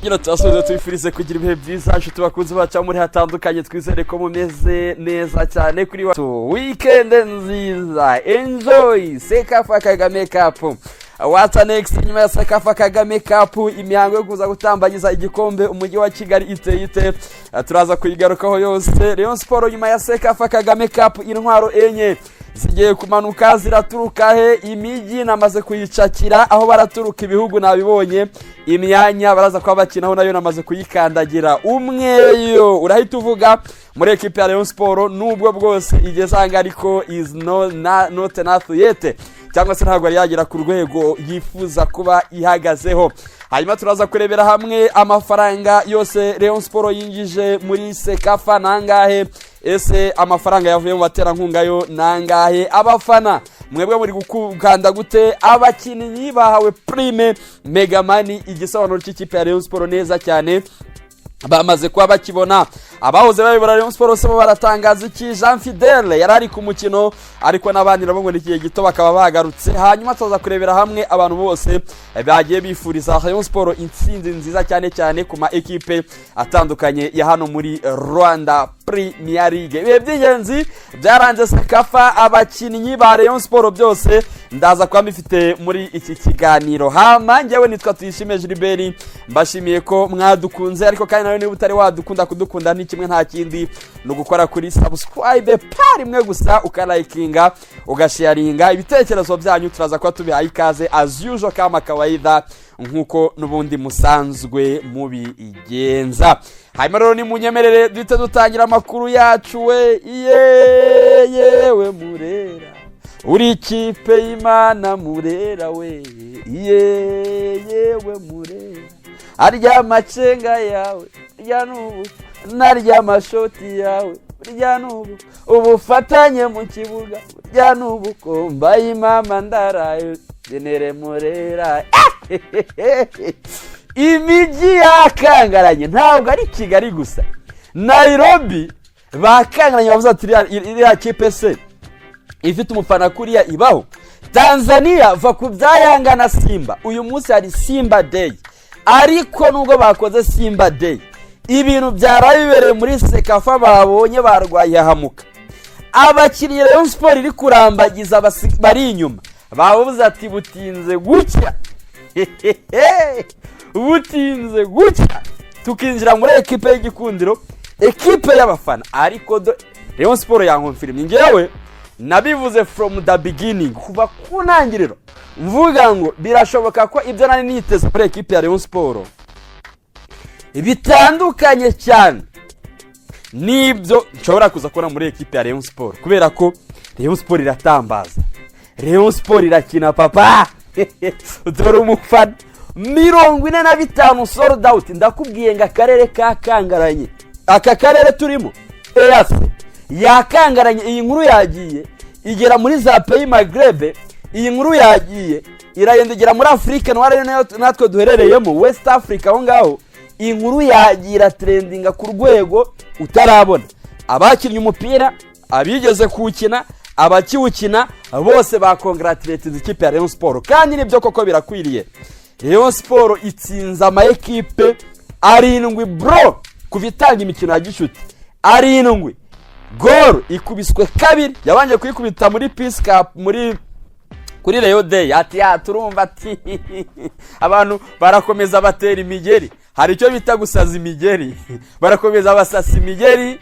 Kino twasubize twifurize kugira ibihe byiza nshuti bakunze baca muri hatandukanye twizere ko mumeze neza cyane kuri wa weekend nziza. Enjoy Sekafa Kagame Cup. What's next nyuma ya Sekafa Kagame Cup, imihango yo kuza gutambagiza igikombe umujyi wa Kigali ite turaza kuyigarukaho yose. Rayon Sport nyuma ya Sekafa Kagame Cup intwaro enye zigiye kumanuka ziraturuka he imijyi namaze kuyicakira aho baraturuka ibihugu nabibonye imyanya baraza kwa bakinaho nayo namaze kuyikandagira umweyo urahita uvuga muri equipe ya Rayon Sport nubwo bwose igezanga ariko is not enough yet cyangwa se ntabwo yagera ku rwego yifuza kuba ihagazeho. Hanyuma turaza kurebera hamwe amafaranga yose Rayon Sport yingije muri Sekafa nangahe, ese amafaranga yavuye mu baterankunga yo nangahe, abafana mwebwe muri gukanda gute, abakinnyi bahawe prime mega money igisobanuro cy'ikipe ya Rayon Sport neza cyane bamaze kuba bakibona. Abahoze bayobora Rayon Sport se baratangaza iki, Jean Fidele yarari ku mukino ariko nabandi nabo ngo nikiye gito bakaba bagarutse. Hanyuma tuza kurebera hamwe abantu bose bagiye bifuriza Rayon Sport intsinzi nziza cyane ku ma equipe atandukanye ya hano muri Rwanda Premier League. Ibihe by'ingenzi byaranze Sekafa, abakinnyi ba Rayon Sport byose ndaza kuba mbifite muri iki kiganiro. Hama njyewe nitwa Tuyishime Gilbert, mbashimiye ko mwadukunze ariko kandi nawe niba utari wadukunda kudukunda ni kimwe nta kindi no gukora kuri subscribe pari mwe gusa ukalikinga ugasharinga ibitekerezo byanyu turaza kuba tubihaye ikaze as usual kama kawaida nkuko nubundi musanzwe mubigenza. Hanyuma rero ni munyemerere duhite dutangira amakuru yacu we yewe Murera uri ikipe y'Imana Murera we yewe Murera arya macenga yawe rya nubu narya mashoti yawe rya nubu ubufatanye mu kibuga rya nubu ko mbaye mama ndarayo genere Murera. Imijyi yakangaranye ntabwo ari Kigali gusa, Nairobi bakangaranye bavuze ati iriya kipe se ifite umufana kuriya ibaho. Tanzania va ku byayanga na Simba, uyu munsi hari Simba Day ariko nubwo bakoze Simba Day ibintu byarabibereye muri Sekafa babonye barwaye hamuka. Abakinnyi Rayon Sport iri kurambagiza bari inyuma bavuze ati butinze gucya butinze gucya tukinjira muri equipe y'igikundiro, equipe y'abafana. Ariko Rayon Sport yankonfirmye ngewe nabivuze from the beginning kuva ku ntangiriro mvuga ngo birashoboka ko ibyo nani niteze muri equipe ya Rayon Sport bitandukanye cyane nibyo nshobora kuza kubona muri equipe ya Rayon Sport, kubera ko Rayon Sport iratambaza, Rayon Sport irakina papa utore umufana 45 sold out. Ndakubwiye ngo akarere kakangaranye, aka karere turimo eyase yakangaranye. Iyi nkuru yagiye igera muri za pays Maghreb, iyi nkuru yagiye irayendegera muri Africa natwe duherereyemo West Africa aho ngaho. Iyi nkuru yagira trendinga ku rwego utarabona. Abakinnye umupira, abigeze kuwukina, abakiwukina bose ba congratulate ikipe ya Rayon Sport kandi nibyo koko birakwiriye. Rayon Sport itsinza ama equipe arindwi bro kuvitanga imikino ya gishuti arindwi. Goal ikubiswe kabiri, yabanje kuyikubita muri Peace Cup kuri Rayon Day ati turumva ati abantu barakomeza batera imigeri, hari icyo bita gusaza imigeri barakomeza basasa imigeri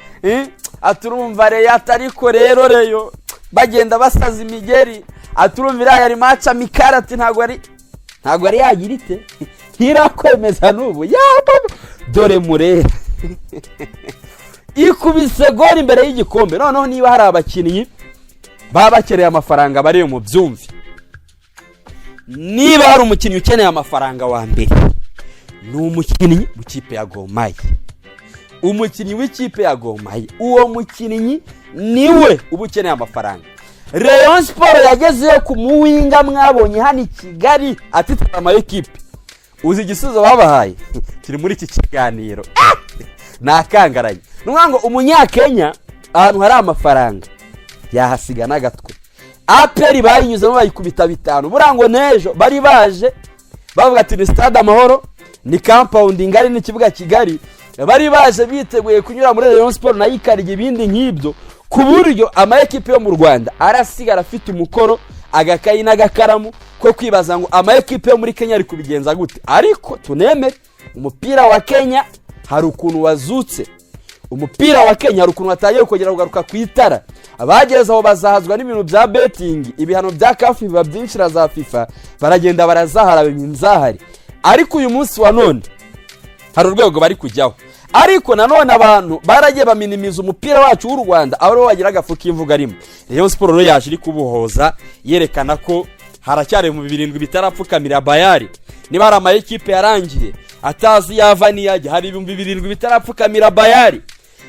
aturumva Rayon atariko rero reyo bagenda basaza imigeri aturumvira yari match amikara ati ntago ari yagirite ntirakwemeza nubu dore Murera ikubise gol imbere y'igikombe. Noneho niba hari abakinnyi babakereye amafaranga bari mu byumvi, niba hari umukinnyi ukeneye amafaranga wa mbere ni umukinnyi mu kipe ya Gor Mahia, umukinnyi w'ikipe ya Gor Mahia, uwo mukinnyi niwe uba ukeneye amafaranga. Rayon Sport yagezeyo ku muwinga mwabonye hano Kigali atitwa ama equipe, uzi igisubizo babahaye kiri muri iki kiganiro nakangaranye. Nubwo umunyakenya ahantu hari amafaranga yahasiga nagatwe. APR bayinyuzemo bayikubita bitanu burango nejo bari baje bavuga ati ni Stade Amahoro ni compound ngari n'ikibuga kigari, bari baje biteguye kunyura muri Rayon Sport nayo ikarya ibindi nk'ibyo, ku buryo ama ekipe yo mu Rwanda arasigara afite umukoro agakayi n'agakaramu ko kwibaza ngo ama ekipe yo muri Kenya ari kubigenza gute. Ariko tunemere umupira wa Kenya hari ukuntu wazutse, umupira wa Kenya hari ukuntu watangiye kugera kugaruka ku itara, abageze aho bazahazwa n'ibintu bya betting, ibihano bya CAF biba byinshi za FIFA, baragenda barazahara ibinzahari. Ariko uyu munsi wa none hari urwego bari kujyaho, ariko nanone abantu baragiye baminimiza umupira wacu w'u Rwanda, aho wagira agafuka imvuga rimwe. Rayon Sport rero yaje iri kubuhoza yerekana ko haracyari mu 7 bitarapfukamira Bayari. Niba ari ama ekipe yarangiye atazi yava niyajya, hari 7 bitarapfukamira Bayari.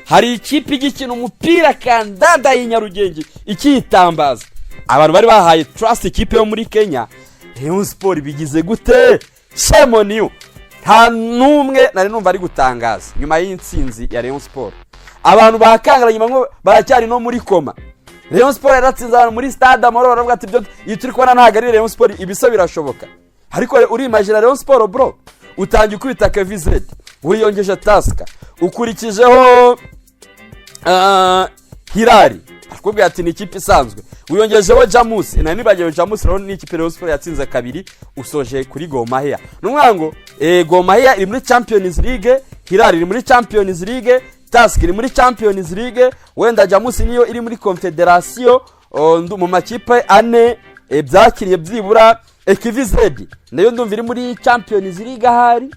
Hari ikipe igikina umupira kandanda y'Inyarugenge ikitambaza. Abantu bari bahaye trust ikipe yo muri Kenya. Rayon Sport bigize gute? Shame on you. Nta numwe nari numva ari gutangaza nyuma y'intsinzi ya Rayon Sport. Abantu bakangaranye bamwe baracyari no muri koma. Rayon Sport yaratsinze abantu muri stade Amahoro, baravuga ati byo ituri kubona ntago ari Rayon Sport, ibiso birashoboka. Ariko uri imagine Rayon Sport bro, utangiye kwita KVZ, wiyongeje taska, ukurikijeho Hilali, akubwira ati ni ikipe isanzwe, wiyongejeho Jamus, na nibagiwe Jamus rero ni ikipe Rayon Sport yatsinze kabiri, usoje kuri Gor Mahia. Numwango Gor Mahia iri muri Champions League, Hilali iri muri Champions League, Task iri muri Champions League, wenda Jamus niyo iri muri Confederation, mu makipe ane byakiriye byibura. KVZ nayo ndumva iri muri Champions League ahari.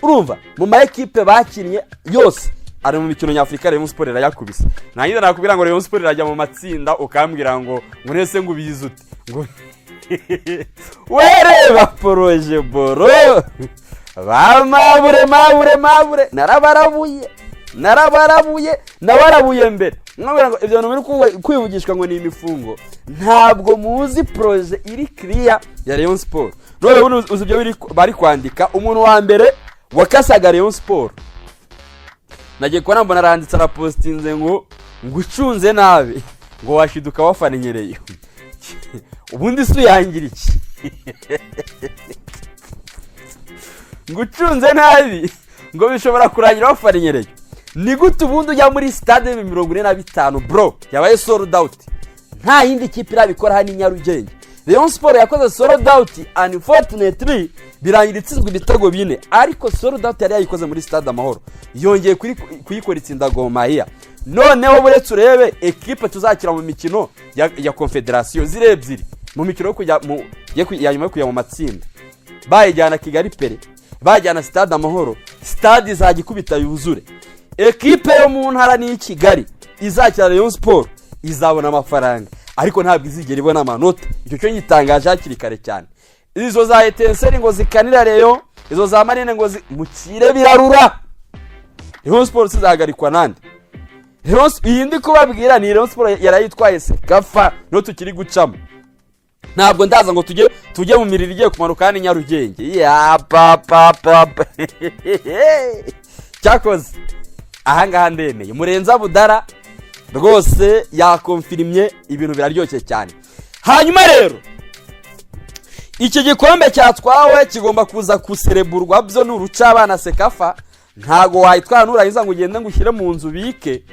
Urumva mu ma ekipe bakiriye yose ari mu mikino nyafrika Rayon Sport irayakubise. Nanjye nakubwira ngo Rayon Sport irajya mu matsinda, ukambwira ngo nese ngo ubizi ute ngo wereba proje boro mabure narabarabuye mbere. Mwabwira ngo ibyo bintu kwivugishwa ngo ni imifungo, ntabwo muzi proje iri clear ya Rayon Sport. None uzi ibyo bari kwandika. Umuntu wa mbere wakasaga Rayon Sport nagiye kubona mbona aranditse na postinze ngo ngucunze nabi ngo washiduka wafana nyereye. Ubundi su yangira iki? Ngucunze nabi ngo bishobora kurangira wafana nyereye. Ni gute ubundi ujya muri stade 45 bro yabaye sold out? Nta yindi kipe irabikora hano Nyarugenge. Rayon Sport yakoze sold out, unfortunately birangira itsizwe ibitego 4, ariko sold out yari yayikoze muri stade Amahoro, yongeye kuyikora itsinda Gor Mahia. Noneho buretse urebe ekipe tuzakira mu mikino ya Confederation zirebyiri, mu mikino yo kujya ya nyuma yo kujya mu matsinda, bayijyana Kigali Pere, bajyana stade Amahoro, stade izagikubita yuzure. Ekipe yo mu ntara ni Kigali izakira Rayon Sport izabona amafaranga, ariko ntabwo izigera ibona amanota. Icyo cyo nyitangaje hakiri kare cyane. Izo za Etenseri ngo zikanira Rayon, izo za Marine ngo mukire birarura. Rayon Sport sizagarikwa nande? Rayon iyindi kubabwira ni Rayon Sport yarayitwaye se gafa no tukiri gucamo. Ntabwo ndaza ngo tujye mu miriro igiye kumanuka hano Nyarugenge. Ya papa cyakoze ahangaha ndemeye Murenza Budara rwose yakonfirmye ibintu biraryoshye cyane. Hanyuma rero iki gikombe cyatwawe kigomba kuza kusereburwa byo n'uruca abana Sekafa. Ntago wayitwara nurahiza ngo ugende ngushyire mu nzu bike.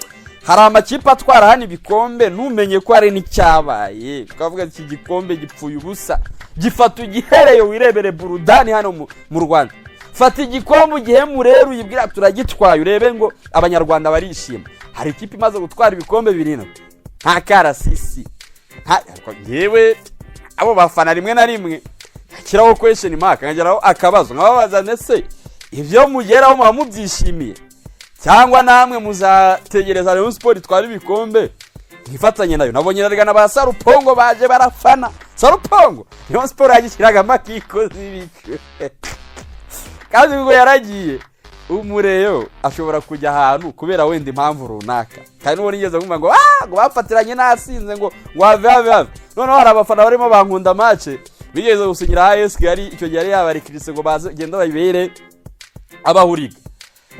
Hari amakipe atwara hano ibikombe ntumenye ko ari n'icyabaye, twavuga iki gikombe gipfuye ubusa. Gifata ugihereye wirebere burudani hano mu Rwanda. Fata igikombe ugihe rero uyibwira turagitwaye, urebe ngo abanyarwanda barishima. Hari ikipe imaze gutwara ibikombe 7 nta karasisi. Yewe abo bafana rimwe na rimwe kiraho question mark, ngageraho akabazo nkababaza nese ivyo mugeraho mubyishimiye cyangwa namwe muzategereza Rayon Sport itwara ibikombe ngifatanye nayo. Nabonye ragana ba Sarupongo baje barafana Sarupongo Rayon Sport yagikiraga makiko zibike kandi ngo yaragiye umureyo ashobora kujya ahantu kubera wenda impamvu runaka, kandi uwo nigeze kumva ngo ngo bafatiranye nasinze ngo have none hari abafana barimo bankunda match bigeze gusinyira AS Kigali. Icyo gihe yari yabarikirise ngo baze genda bayibere abahuriga.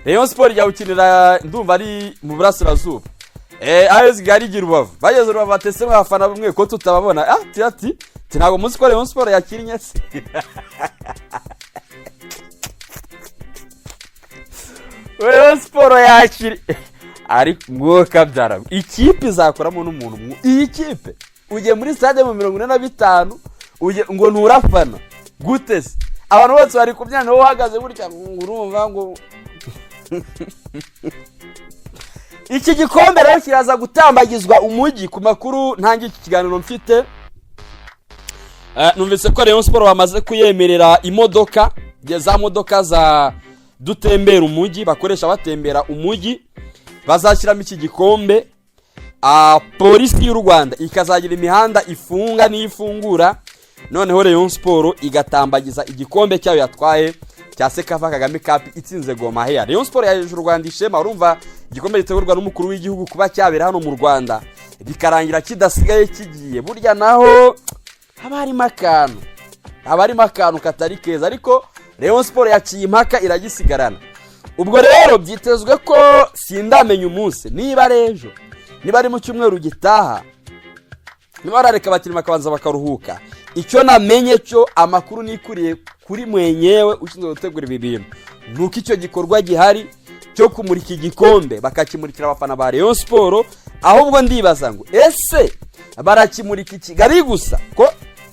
Rayon Sport yawukinira ndumva ari mu Burasirazuba, AS Kigali gira Rubavu. Bageze Rubavu batese abafana bamwe ko tutababona. Ati ntago muzi ko Rayon Sport yakinnye se. Rayon Sport yakiri ari ngo kabyara ikipe izakoramo n'umuntu iyi kipe ugiye muri stade mu 45 uje ngo nturafana gute se abantu bose bari kubyana wowe uhagaze burya urumva ngo iki gikombe rero kiraza gutambagizwa umujyi ku makuru ntangi iki kiganiro mfite numvise ko Rayon Sport bamaze kuyemerera imodoka za modoka za dutembera umujyi bakoresha batembera umujyi bazashyiramo iki gikombe polisi y'u Rwanda ikazagira imihanda ifunga n'ifungura noneho Rayon Sport igatambagiza igikombe cyayo yatwaye cya Sekafa Kagame Cup itsinze Goma Mahia. Rayon Sport yaje u Rwanda ishema urumva igikombe gitegurwa n'umukuru w'igihugu kuba cyabera hano mu Rwanda bikarangira kidasigaye kigiye burya naho habarimo akantu katari keza ariko Rayon Sport yaciye impaka iragisigarana. Ubwo rero byitezwe ko sindamenya umunsi niba rejo niba ari mu cyumweru gitaha niba arareka abakinnyi bakabanza bakaruhuka. Icyo namenye cyo amakuru nikuriye kuri mwenyewe ushinzwe gutegura ibi bintu nuko icyo gikorwa gihari cyo kumurika igikombe bakakimurikira abafana ba Rayon Sport ahubwo ndibaza ngo ese barakimurika Kigali gusa ko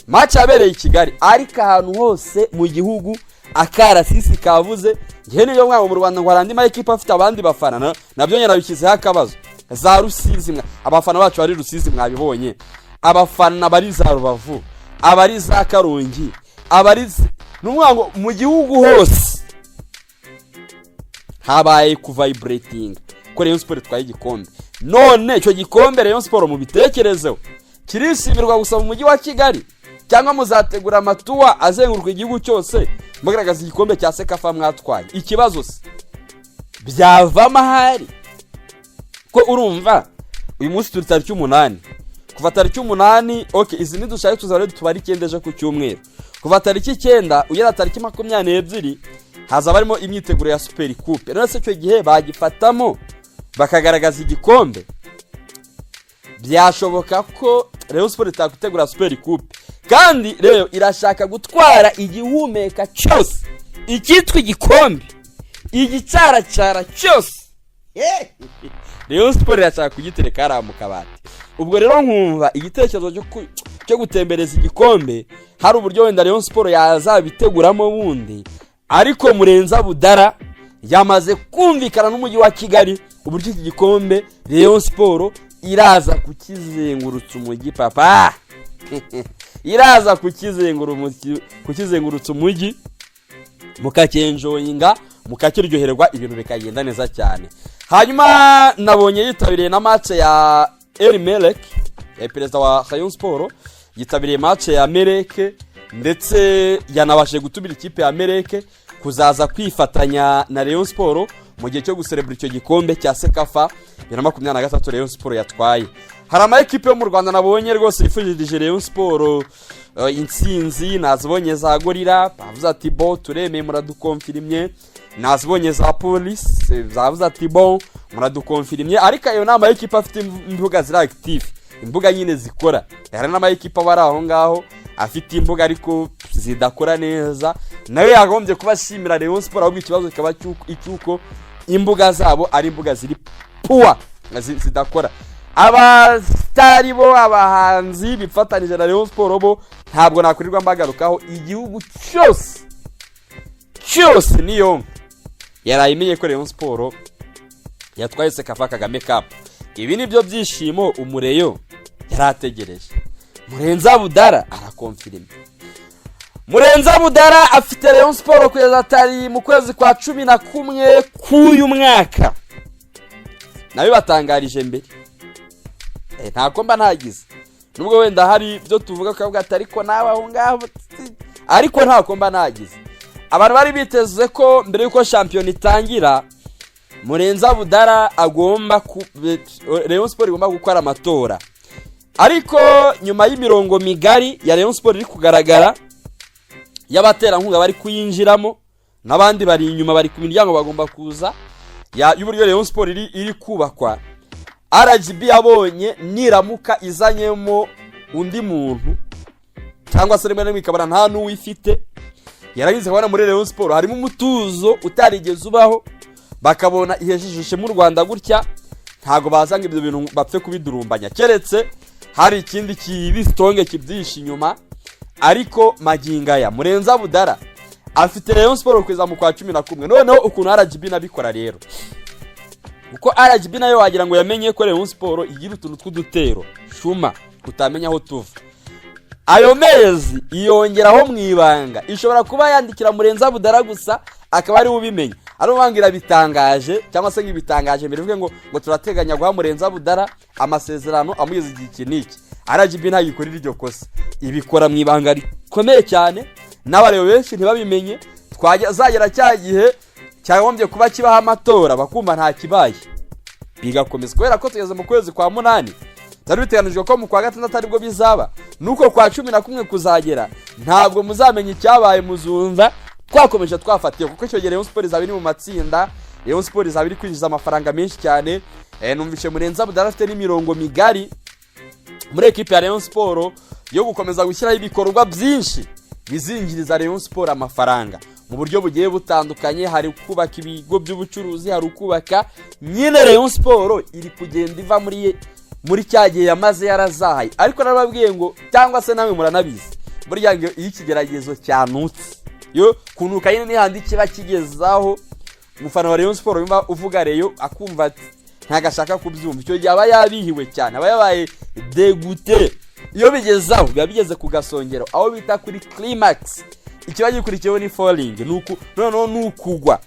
match yabereye Kigali ariko ahantu hose mu gihugu akarasisi kavuze gihene yo mwa mu Rwanda ngo arandi ma equipe afite abandi bafana nabyo nyarabikize akabazo za Rusizi abafana bacu bari Rusizi mwabibonye abafana bari za Rubavu abari za Karongi abari n'umwango mu gihugu hose habaye ku vibrating ko Rayon Sport twaye igikombe none cyo gikombe Rayon Sport mu bitekerezo kirisimirwa gusa mu mujyi wa Kigali cyangwa muzategura amatuwa azenguruka igihugu cyose mugaragaza igikombe cya Sekafa mwatwaye ikibazo se byava mahari ko urumva uyu munsi turi tariki 8 kuva tariki 8 okay izi nidushaka tuzare tubari kendeje ku cyumweru kuva tariki 9 ugera tariki 22 haza barimo imyiteguro ya Super Coupe rero se cyo gihe bagifatamo bakagaragaza igikombe byashoboka ko Rayon Sport itakutegura Super Coupe kandi rero irashaka gutwara igihumeka cyose ikitwa igikombe igicara cyose Rayon Sport irashaka kugitereka ara mu kabati. Ubwo rero nkumva igitekerezo cyo gutembereza igikombe hari uburyo wenda Rayon Sport yazabiteguramo bundi ariko Murenza Budara yamaze kumvikana n'umujyi wa Kigali uburyo iki gikombe Rayon Sport iraza kukizengurutsa umujyi papa iraza kukizengurutsa umujyi mukakenjoyinga mukakiryoherwa ibintu bikagenda neza cyane. Hanyuma nabonye yitabiriye na match ya Melek perezida wa Rayon Sport yitabiriye match ya Melek ndetse yanabashe gutumira ikipe ya Melek kuzaza kwifatanya na Rayon Sport mu gihe cyo gucelebrate icyo gikombe cya Sekafa 2023 Rayon Sport yatwaye. Hari ama equipe yo mu Rwanda nabonye rwose yifujije Rayon Sport intsinzi nazibonye za Gorilla bavuze ati bo turemeye muradukonfirmye nazibonye za Police zavuze ati bo muradukonfirmye ariko ayo nama equipe afite imbuga zira active imbuga nyine zikora hari nama equipe bari aho ngaho afite imbuga ariko zidakora neza nawe yagombye kubashimira Rayon Sport ahubwo ikibazo kikaba icyuko imbuga zabo ari imbuga ziri puwa zidakora. Abastari bo abahanzi bifatanije na Rayon Sport bo ntabwo nakurirwa mbagarukaho igihugu cyose niyo yarayimenye ko Rayon Sport yatwaye Sekafa Kagame Cup. Ibi nibyo byishimo umureyo yarategereje. Murenza Budara arakonfirma. Murenza Budara afite Rayon Sport kugeza tari mu kwezi kwa 11 k'uyu mwaka. Nabi batangarije mbere. Ntako mba ntagize. Nubwo wenda hari byo tuvuga ko ariko nawe aho ngaho ariko ntako mba nagize. Abantu bari biteze ko mbere yuko champion itangira Murenza Budara agomba Rayon Sport igomba gukora amatora. Ariko nyuma y'imirongo migari ya Rayon Sport iri kugaragara yabatera nkunga bari kuyinjiramo nabandi bari inyuma bari ku miryango bagomba kuza y'uburyo Rayon Sport iri kubakwa. RGB yabonye niramuka izanyemo undi muntu cyangwa se rimwe na rimwe ikabana nta n'uwifite yaragize kubona muri Rayon Sport harimo umutuzo utarigeze ubaho bakabona ihejejishe mu Rwanda gutya ntago bazanga ibyo bintu bapfe kubidurumbanya, keretse hari ikindi kibistonge kibyisha inyuma. Ariko magingaya Murenzi Budara afite Rayon Sport kwiza mu kwa 11. Noneho ukuntu RGB nabikora rero, uko RGB nayo wagira ngo yamenye ko Rayon Sport igira utuntu tw'udutero shuma utamenya aho tuva. Ayo mezi iyongeraho mwibanga, ishobora kuba yandikira Murenzi Budara gusa akaba ari ubimenya, ari ubangira bitangaje cyangwa se ngibitangaje mbere bivuge ngo turateganya guha Murenzi Budara amasezerano amugeze iki niki. RGB ntayikorira iryo kosa, ibikora mwibanga rikomeye cyane n'abareo benshi ntibabimenye. Twazagera cyagihe cyagombye kuba kibaha amatora bakumva nta kibaye, bigakomeza kubera ko tugeze mu kwezi kwa 8. Zari biteganijwe ko mu kwa 6 aribwo bizaba, nuko kwa 11 kuzagera ntabwo muzamenye icyabaye, muzumva twakomeje twafatiye kuko icyo gihe Rayon Sport izabiri mu matsinda. Rayon Sport izabiri kwinjiza amafaranga menshi cyane. Numvishe Murenzi Budara afite n'imirongo migari muri equipe ya Rayon Sport yo gukomeza gushyiraho ibikorwa byinshi bizingiriza Rayon Sport amafaranga mu buryo bugiye butandukanye. Hari kubaka ibigo by'ubucuruzi, hari kubaka nyine Rayon Sport iri kugenda iva muri cyagiye yamaze yarazahaye. Ariko narababwiye ngo cyangwa se nawe muranabizi burya ngo iyi kigeragezo cyanutse yo kunuka nyine n'ihandi kiba kigezaho umufana wa Rayon Sport yumva uvuga Rayon akumva ati ntagashaka kubyumva, icyo gihe aba yabihiwe cyane, aba yabaye degute. Iyo bigezaho biba bigeze ku gasongero aho bita kuri climax, ikiba gikurikiyeho ni falling, nukugwa,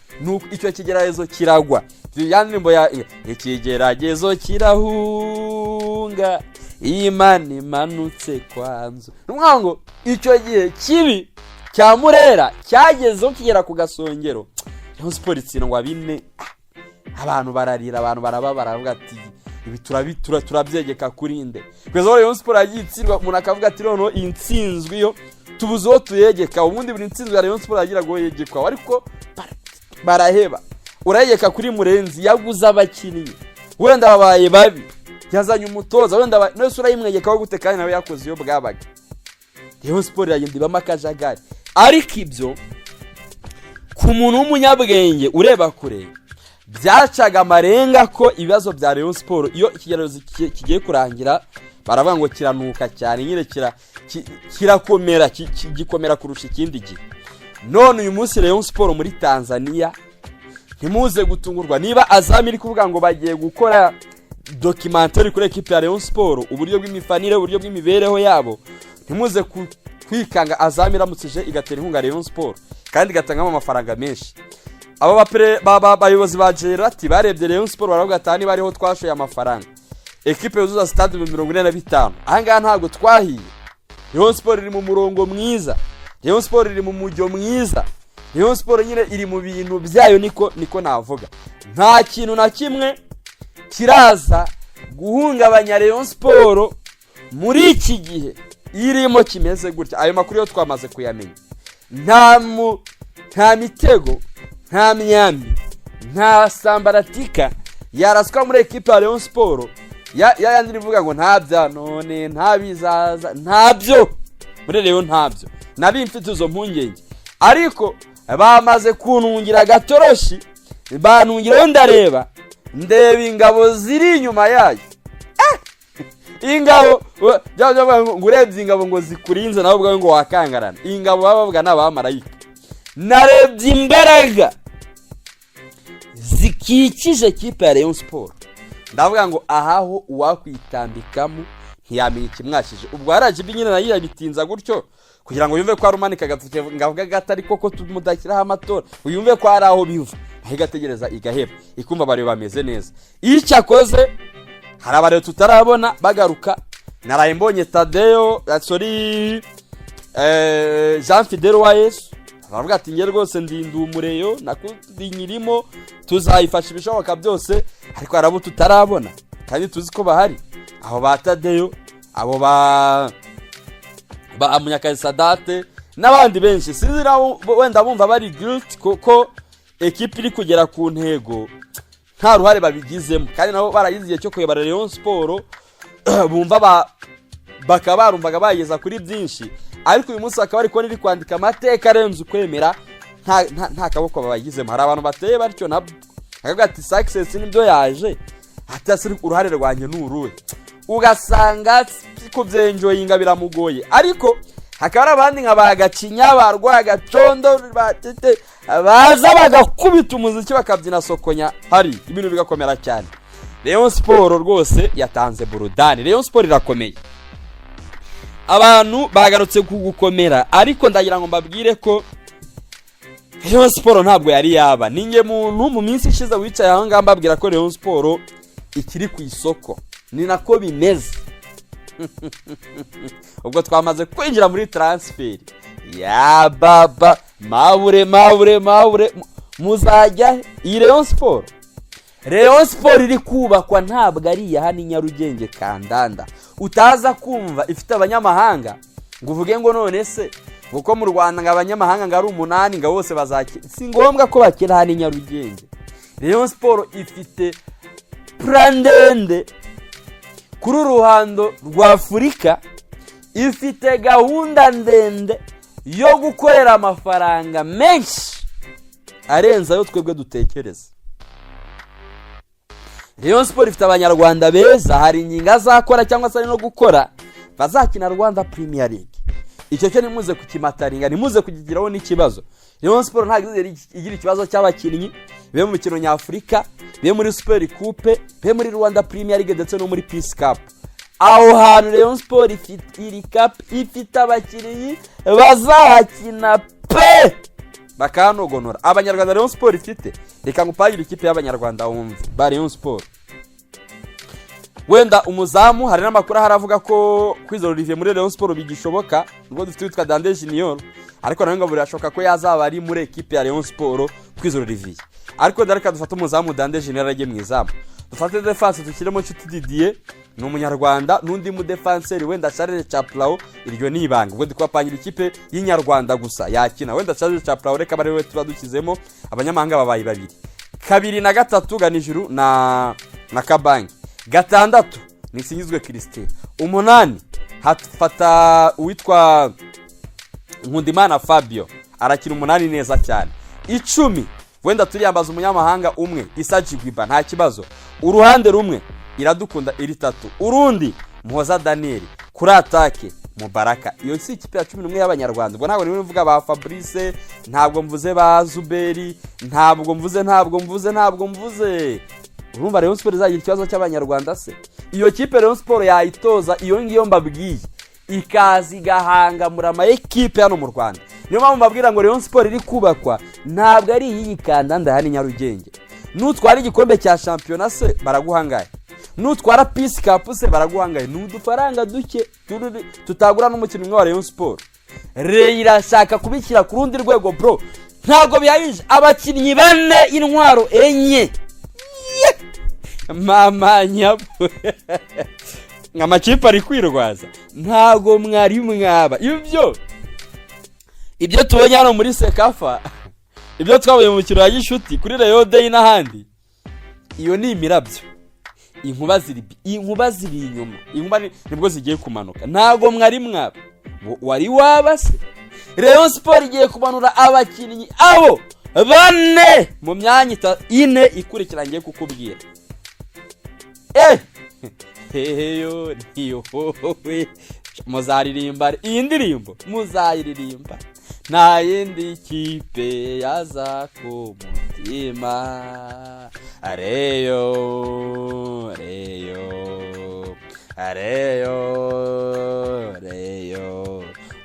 icyo kigeragezo kiragwa. Yanimbo ya ikigeragezo kirahunga Imana imanutse kwanzu. Numwango icyo gihe kibi cya Murera cyagezeho kigera ku gasongero, Rayon Sport itsindwa 4. Abantu bararira, abantu barababara baravuga ati ibi turabyegeka kuri nde. Kwezo Rayon Sport yagitsirwa umuntu akavuga ati noneho intsinzwe yo tubuzo tuyegeka. Ubundi buri intsinzwe ya Rayon Sport agira ngo yegekwa, ariko baraheba. Urayegeka kuri Murenzi yaguza abakinnyi, wenda babaye babi, yazanye umutoza, wenda nose urayimwegeka gute kandi nawe yakoze iyo bwabaga. Rayon Sport yagenda bamakajagari. Ariko ibyo ku muntu w'umunyabwenge ureba kure byacaga amarenga ko ibibazo bya Rayon Sport iyo ikigerezo kigiye kurangira baravuga ngo kiranuka cyane, nyine kirakomera, gikomera kurusha ikindi gihe. None uyu munsi Rayon Sport muri Tanzania ntimuze gutungurwa niba Azam iri kuvuga ngo bagiye gukora documentary kuri equipe ya Rayon Sport, uburyo bw'imifanire, uburyo bw'imibereho yabo. Ntimuze kwikanga Azam iramutse igatera inkunga Rayon Sport kandi gatangamo amafaranga menshi. Abo bayobozi ba Gerati barebye Rayon Sport baravuga ati bariho twashoye amafaranga, equipe yuzuza stade 45. Ahangaha ntabwo twahiye. Rayon Sport iri mu murongo mwiza, Rayon Sport iri mu mujyo mwiza, Rayon Sport nyine iri mu bintu byayo, niko navuga. Nta kintu na kimwe kiraza guhungabanya Rayon Sport muri iki gihe irimo kimeze gutya. Ayo makuru yo twamaze kuyamenya. Nta mitego, nta myambi, nta sambaratika yaraswa muri equipe ya Rayon Sport. Yandi rivuga ngo ntabya none ntabizaza, ntabyo muri Rayon, ntabyo nabi mfite izo mpungenge. Ariko bamaze kunungira gatoroshi, banungira ndareba ingabo ziri inyuma yayo. Ingabo ngo urebye ingabo ngo zikurinze nawe ubwo ngo wakangarana. Ingabo babavuga n'abamarayika. Narebye imbaraga zikikije equipe ya Rayon Sport, ndavuga ngo ahaho uwakwitambikamo ntiyamenye kimwashije. Ubwo RGB nyine nayo yabitinza gutyo kugira ngo yumve ko arumanika gatuke ngavuga gatari koko tumudakiraho amatora, uyumve ko ari aho biva, ahigategereza igaheba ikumva bari bameze neza. Icyakoze hari abareo tutarabona bagaruka. Naraye mbonye Tadeo Jean Fidel Wayesu baravuga ati nge rwose ndindu umureyo nakundi nyirimo tuzayifasha ibishoboka byose, ariko arabo tutarabona kandi tuzi ko bahari. Aho ba Tadeo, abo ba Munyakazi Sadate n'abandi benshi sinzira wenda bumva bari guilt kuko equipe iri kugera ku ntego nta ruhare babigizemo, kandi nabo barayiziye cyo kuyobora Rayon Sport bumva bakaba barumvaga bayeza kuri byinshi. Ariko uyu munsi akaba ariko niri kwandika amateka arenze ukwemera, nta kaboko babagizemo. Hari abantu bateye batyo nabo akavuga ati success nibyo yaje atasi uruhare rwanjye n'uruhe, ugasanga kubyenjoyinga biramugoye. Ariko hakaba ari abandi nka bagacinya barwa gacondo batete baza bagakubita umuziki bakabyina sokonya hari ibintu bigakomera cyane. Rayon Sport rwose yatanze burudani. Rayon Sport irakomeye, abantu bagarutse kugukomera, ariko ndagira ngo mbabwire ko Rayon Sport ntabwo yari yaba. Ninge muntu mu minsi ishize wicaye aho ngamba mbabwira ko Rayon Sport ikiri ku isoko, ni nako bimeze. Ubwo twamaze kwinjira muri transfer ya baba mabure muzajya iyi Rayon Sport. Rayon Sport iri kubakwa ntabwo ari ya hano Nyarugenge Kandanda utaza kumva ifite abanyamahanga ngo uvuge ngo none se uko mu Rwanda ngabanyamahanga ngari 8 nga bose bazakira. Si ngombwa ko bakira hano Nyarugenge. Rayon Sport ifite prandende kuri uruhando rwa Afurika, ifite gahunda ndende yo gukorera amafaranga menshi arenza yo twebwe dutekereza. Rayon Sport ifite abanyarwanda beza, hari inginga zakora cyangwa se no gukora bazakina Rwanda Premier League. Icyo cyo nimuze kukimataringa, nimuze kugigiraho n'ikibazo. Rayon Sport ntabwo igira ikibazo cy'abakinnyi be mu mikino nyafurika, be muri Super Coupe, be muri Rwanda Premier League ndetse no muri Peace Cup. Aho hantu Rayon Sport ifite cup ifite abakinnyi bazahakina pe bakanogonora. Abanyarwanda Rayon Sport ifite, reka ngupagira ikipe y'abanyarwanda wumve ba Rayon Sport. Wenda umuzamu hari n'amakuru haravuga ko Kwizera Olivier muri Rayon Sport bigishoboka, ubwo dufite witwa Dande Junior, ariko nawe ngo burashoka ko yazaba ari muri equipe ya Rayon Sport Kwizera Olivier. Ariko ndareka dufata umuzamu Dande Junior agiye mu izamu, dufate defense tukiremo Nshuti Didier ni umunyarwanda, n'undi mu defenseur wenda Charles Chaplao, iryo ni ibanga. Ubwo dikwapangira ikipe y'inyarwanda gusa yakina, wenda Charles Chaplao reka bari we turadukizemo abanyamahanga babaye babiri, 2 na 3 Ganijuru na Kabangi, 6 ni Sinyizwe Christine, 8 hafata uwitwa Nkundimana Fabio arakina 8 neza cyane, 10 wenda turiyambaza umunyamahanga umwe Isajigwiba nta kibazo, uruhande rumwe Iradukunda iri 3, urundi Muhoza Daniel, kuri atake Mubaraka. Iyo si ikipe ya 11 y'abanyarwanda. Ubwo ntabwo niwe mvuga ba Fabrice, ntabwo mvuze ba Zuberi, ntabwo mvuze urumva Rayon Sport izagira ikibazo cy'abanyarwanda se. Iyo kipe Rayon Sport yayitoza iyo ngiyo mbabwiye ikazi gahanga muri ama equipe hano mu Rwanda. Niyo mpamvu mbabwira ngo Rayon Sport iri kubakwa ntabwo ari iyi Kandanda hano Nyarugenge. Nutwara igikombe cya championnat se baraguhangaye, nutwara Peace Cup se baraguhangaye, n'udufaranga duke tutagura n'umukino wa Rayon Sport. Reira shaka kubikira ku rundi rwego bro, ntago byayije abakinnyi 4 intwaro enye mama nyabo ngamakipe ari kwirwaza, ntago mwari mwaba ibyo tubonye hano muri Sekafa, ibyo twabaye mu mukino wa Gishuti kuri Rayon Day n'ahandi, iyo ni imirabyo. Inkuba ziri inyuma, inkuba nibwo zigiye kumanuka, ntago mwari mwaba wari wabase. Rayon Sport igiye kumanura abakinnyi abo 4 mu myanya 4 ikurikira ngiye kukubwira. Heyo niyo we muzaririmba iyi ndirimbo, muzayiririmba nta yindi kipe yaza ku mutima. Areyo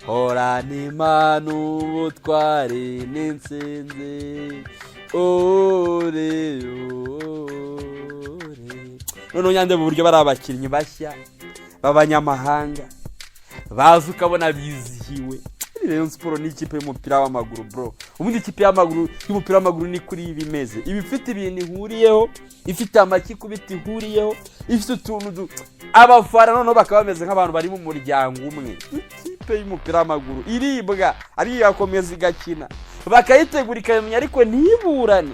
horana imana ubutwari n'insinzi. None nyande mu buryo bari abakinnyi bashya b'abanyamahanga bazi ukabona bizihiwe. Rayon Sport ni ikipe y'umupira w'amaguru bro. Ubundi ikipe y'umupira w'amaguru ni kuri ibimeze, ibifite ibintu ihuriyeho, ifite amaki kubita ihuriyeho, ifite utuntu abafara none bakaba bameze nk'abantu bari mu muryango umwe. Ikipe y'umupira w'amaguru iribwa ari yakomeza igakina bakayitegura ikamenya, ariko ntiburane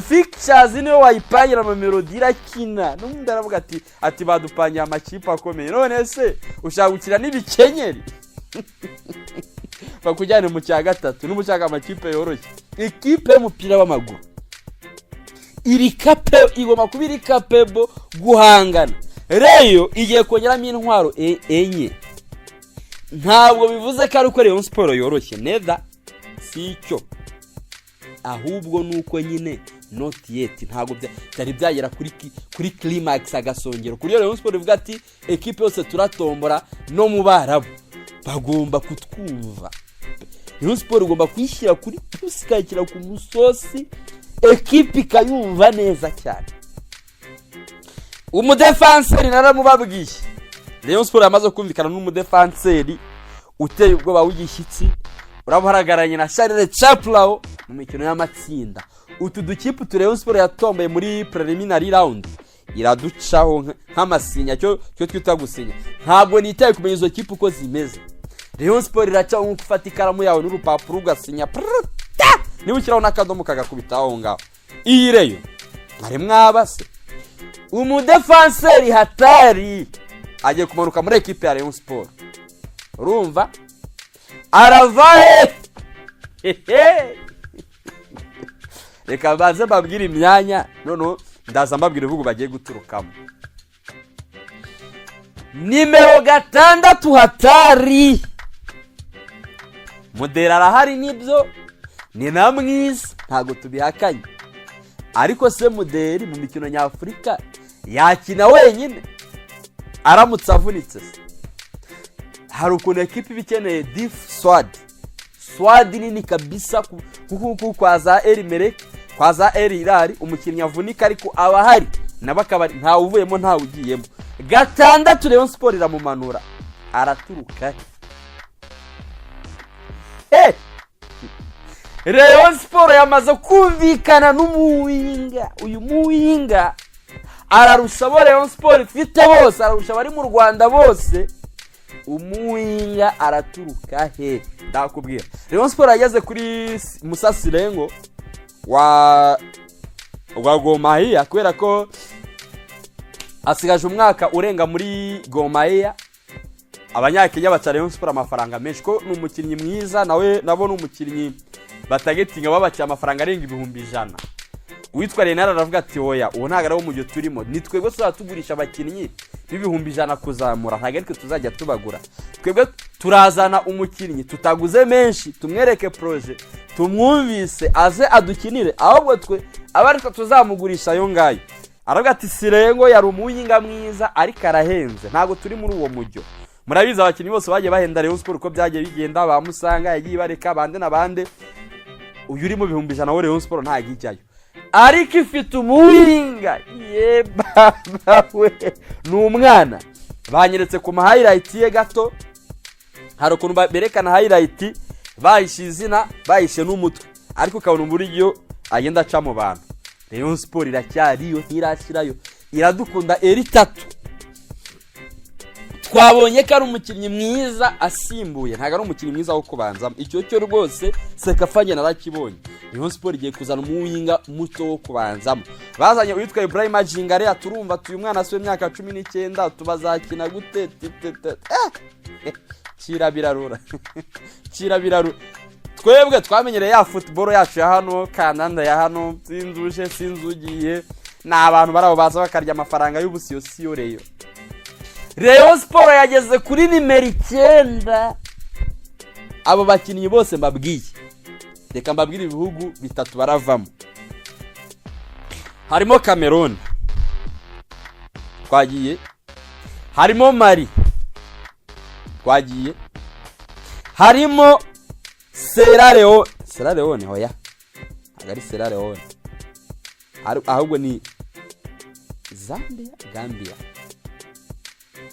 fixtures niyo wayipangira mu melody irakina. N'undi aravuga ati badupangiye amakipe akomeye, none se ushaka gukina n'ibikenyeri bakujyane mu cya gatatu n'umushaka amakipe yoroshye. Ikipe y'umupira w'amaguru igomba kuba iri capable guhangana. Reyo igiye kongeramo intwaro enye. Ntabwo bivuze ko ari uko Rayon Sport yoroshye neza, si cyo, ahubwo nuko nyine not yet ntabwo byari byagera kuri climax agasongero. Kuri Rayon Sport ivuga ati equipe yose turatombora no mu Barabu bagomba kutwumva. Rayon Sport igomba kwishyira kuri plus ikakira ku musosi, equipe ikayumva neza cyane. Umudefanseri naramubabwiye, Rayon Sport yamaze kumvikana n'umudefanseri uteye ubwoba w'igishyitsi, urabuharagaranye na Charles Chaplao mu mikino y'amatsinda. Utu dukipe tu Rayon Sport yatomboye muri preliminary round iraducaho nk'amasinya, cyo twita gusinya. Ntabwo nitaye kumenya izo kipe uko zimeze. Rayon Sport iracaho nko gufata ikaramu yawe n'urupapuro ugasinya, niba ukiraho n'akadomo kagakubitaho ngaho. Iyi Rayon ari mwabase, umudefanseri hatari agiye kumanuka muri equipe ya Rayon Sport. Urumva aravahe reka baze babwira imyanya, noneho ndaza mbabwira ibihugu bagiye guturukamo. Nimero 6 hatari Mudera arahari, nibyo ni na mwiza, ntago tubihakanye, ariko se Muderi mu mikino nyafurika yakina wenyine aramutse avunitse. Hari ukuntu equipe bikeneye diff swad nini kabisa, kuko kwa za Erimerek, kwa za Hilal umukinnyi avunika ariko abahari nabakaba nta uvuyemo nta ugiyemo. 6 Rayon Sport iramumanura araturuka. Rayon Sport yamaze kumvikana n'umuwinga. Uyu muwinga ararusha abo Rayon Sport ifite bose, ararusha bari mu Rwanda bose. Umuwinga araturuka he? Ndakubwira, Rayon Sport yageze kuri Musa Sirengo wa Gor Mahia, kubera ko asigaje umwaka urenga muri Gor Mahia. Abanyakenya baca Rayon Sport amafaranga menshi, ko n'umukinnyi mwiza, nawe nabo n'umukinnyi batagetinga babaciye amafaranga arenga 100,000. Uwitwa Renara aravuga ati oya, uwo ntago ari wo mujyo turimo, nitwebwe tuzatugurisha abakinnyi b'100,000 kuzamura, ntago ariko tuzajya tubagura. Twebwe turazana umukinnyi tutaguze menshi, tumwereke projet, tumwumvise aze adukinire, ahubwo twe abariko tuzamugurisha yo ngayo. Aravuga ati Sirengo yari umuyinga mwiza ariko arahenze, ntago turi muri uwo mujyo. Murabiza abakinnyi bose bagiye bahenda Rayon Sport uko byagiye bigenda, bamusanga yagiye bareka bande na bande. Uyu uri mu 100,000 wa Rayon Sport nta gijyayo, ariko ifite umuwinga ye baba we n'umwana. Banyeretse ku highlight ye gato, hari ukuntu berekana highlight bahishe izina, bahishe n'umutwe, ariko ukabona uburyo agenda aca mu bantu. Rayon Sport iracyariyo, ntirashirayo, iradukunda eri 3. Twabonye ko ari umukinnyi mwiza asimbuye, ntago ari umukinnyi mwiza wo kubanzamo. Icyo cyo rwose sekafanye narakibonye. Rayon Sport igiye kuzana umuwinga muto wo kubanzamo. Bazanye witwa Ibrahim Ajingare, aturumva uyu mwana aswe imyaka 19, tubazakina gute? Kirabirarura kirabirarura. Twebwe twamenyereye ya football yacu ya hano, Kananda ya hano, sinzuje sinzugiye, n'abantu barabo baza bakarya amafaranga y'ubusiyosiyo. Reyo Rayon Sport yageze kuri nimero 9. Abo bakinnyi bose mbabwiye, reka mbabwire ibihugu 3 baravamo. Harimo Cameroon, twagiye. Harimo Mali, twagiye. Harimo Sierra Leone hoya, agari Sierra Leone, ahubwo ni Gambia.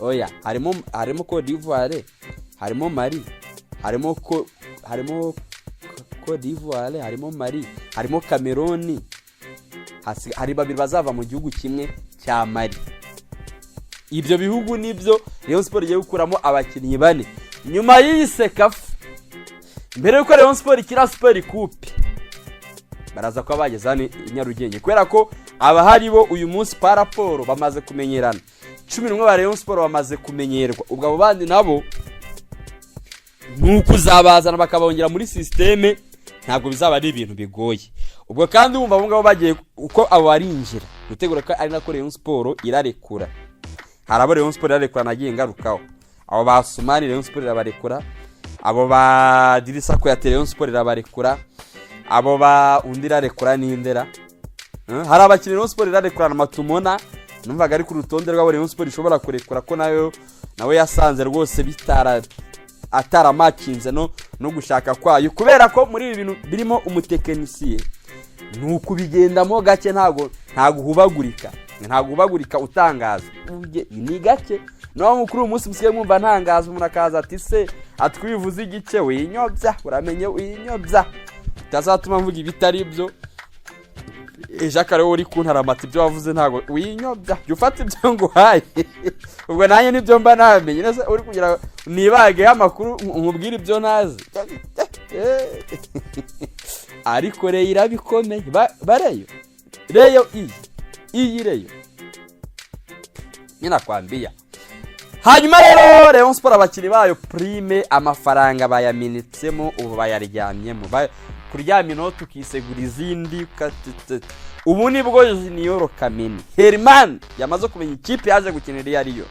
Oya, harimo Cote d'Ivoire, harimo Mali, harimo Cote d'Ivoire, harimo Mali, harimo Cameroon. Hari babiri bazava mu gihugu kimwe cya Mali. Ibyo bihugu nibyo Rayon Sport igiye gukuramo abakinnyi 4 nyuma y'isekafu. Mbere yuko Rayon Sport ikira Super Coupe, baraza ko bagezane Nyarugenge, kubera ko abahari bo uyu munsi paraporo bamaze kumenyerana. 11 ba Rayon Sport bamaze kumenyerwa, ubwo abo bandi nabo nuko uzabazana bakabongera muri systeme, ntabwo bizaba ari ibintu bigoye. ubwo kandi wumva abo ngabo bagiye uko abo barinjira gutegura ko ari nako Rayon Sport irarekura. Hari abo Rayon Sport irarekura nagiye ngarukaho, abo ba Sumani Rayon Sport irabarekura, abo ba Dirisa ko ya Rayon Sport irabarekura, abo ba undi irarekura n'indera. Hari abakinnyi Rayon Sport irarekura na Matumona, numvaga ari ku rutonde rw'abo Rayon Sport ishobora kurekura ko nawe yasanze rwose ataramatchinze no gushaka kwayo, kubera ko muri ibi bintu birimo umutekinisiye nuko bigendamo gake, ntago hubagurika utangaza ni gake. No mukuru umunsi musiye mwumva ntangaza umuntu akaza ati se atwivuze igice winyobya, uramenye winyobya utazatuma mvuga ibitari ibyo. Jacques rero uri kuntaramata ibyo wavuze ntago winyobya, ufata ibyo nguhaye ubwo nanjye nibyo mba namenye neza, uri kugira nibage amakuru nkubwira ibyo nazi ariko rero irabikomeye bareyo iyi reyo nyina kwambia. Hanyuma rero Rayon Sport abakiri bayo prime amafaranga bayaminitsemo ubu bayaryamyemo kuryama inoti ukisegura izindi. Ubu nibwo Junior Kameni Herman yamaze kumenya ikipe yaje gukinira iyo ariyo.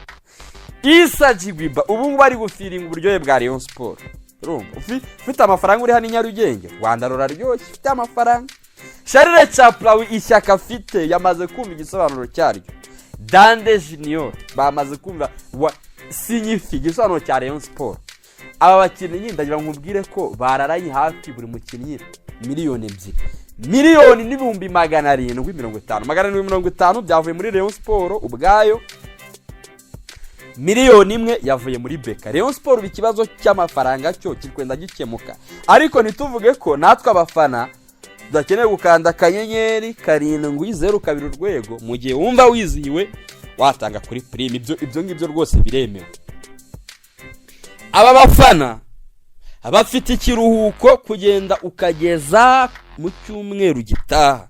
Issa Jigwiba ubu bari gufiringa uburyohe bwa Rayon Sport. Urumva ufite amafaranga uri hano Nyarugenge, Rwanda ruraryoshye ufite amafaranga. Charles Chaplawi ishyaka afite yamaze kumva igisobanuro cyaryo. Dande Junior bamaze kumva sinyifi igisobanuro cya Rayon Sport. Aba bakinnyi ndagira nkubwire ko bararaye hafi buri mukinnyi miliyoni 2, miliyoni n'ibihumbi 750. 750 byavuye muri Rayon Sport ubwayo, miliyoni 1 yavuye muri Beka. Rayon Sport bikibazo cy'amafaranga cyo kikwenda gikemuka, ariko nituvuge ko natwe abafana tudakeneye gukanda kanyenyeri 702 urwego mu gihe wumva wizihiwe watanga kuri prime. Ibyo ngibyo rwose biremewe. Aba bafana abafite ikiruhuko kugenda ukageza mu cyumweru gitaha.